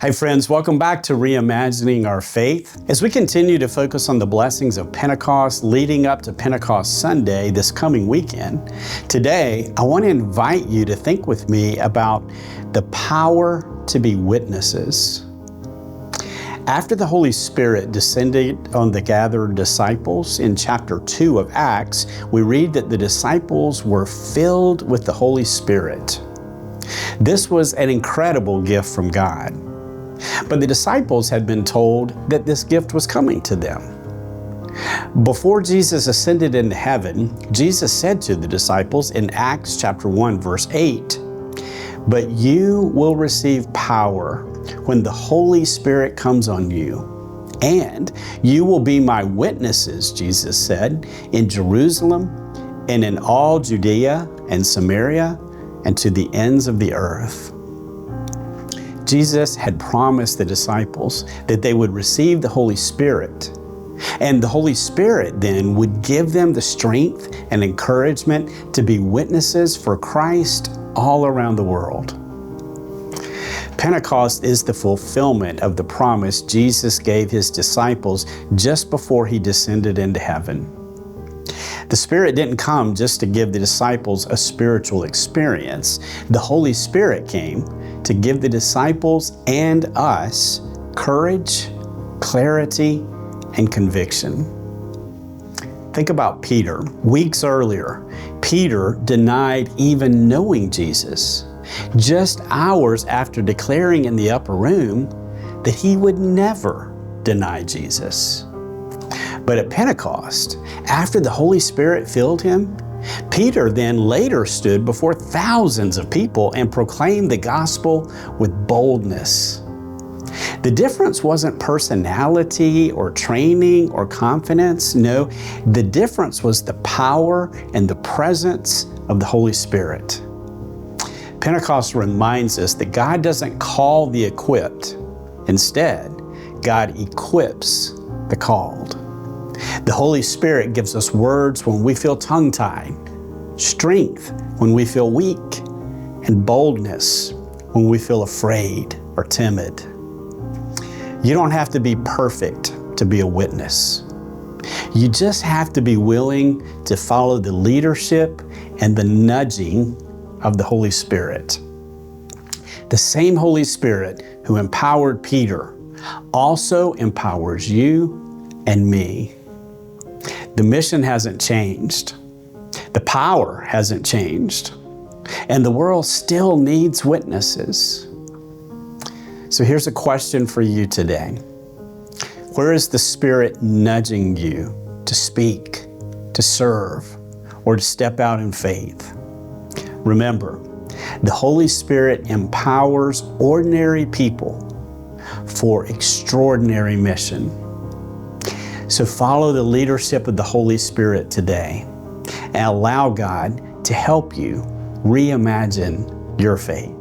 Hey friends, welcome back to Reimagining Our Faith. As we continue to focus on the blessings of Pentecost leading up to Pentecost Sunday this coming weekend, today I want to invite you to think with me about the power to be witnesses. After the Holy Spirit descended on the gathered disciples in chapter 2 of Acts, we read that the disciples were filled with the Holy Spirit. This was an incredible gift from God. But the disciples had been told that this gift was coming to them. Before Jesus ascended into heaven, Jesus said to the disciples in Acts chapter 1, verse 8, "But you will receive power when the Holy Spirit comes on you, and you will be my witnesses," Jesus said, "in Jerusalem and in all Judea and Samaria and to the ends of the earth." Jesus had promised the disciples that they would receive the Holy Spirit, and the Holy Spirit then would give them the strength and encouragement to be witnesses for Christ all around the world. Pentecost is the fulfillment of the promise Jesus gave His disciples just before He descended into heaven. The Spirit didn't come just to give the disciples a spiritual experience. The Holy Spirit came to give the disciples and us courage, clarity, and conviction. Think about Peter. Weeks earlier, Peter denied even knowing Jesus, just hours after declaring in the upper room that he would never deny Jesus. But at Pentecost, after the Holy Spirit filled him, Peter then later stood before thousands of people and proclaimed the gospel with boldness. The difference wasn't personality or training or confidence. No, the difference was the power and the presence of the Holy Spirit. Pentecost reminds us that God doesn't call the equipped. Instead, God equips the called. The Holy Spirit gives us words when we feel tongue-tied, strength when we feel weak, and boldness when we feel afraid or timid. You don't have to be perfect to be a witness. You just have to be willing to follow the leadership and the nudging of the Holy Spirit. The same Holy Spirit who empowered Peter also empowers you and me. The mission hasn't changed. The power hasn't changed. And the world still needs witnesses. So here's a question for you today. Where is the Spirit nudging you to speak, to serve, or to step out in faith? Remember, the Holy Spirit empowers ordinary people for extraordinary mission. So follow the leadership of the Holy Spirit today and allow God to help you reimagine your faith.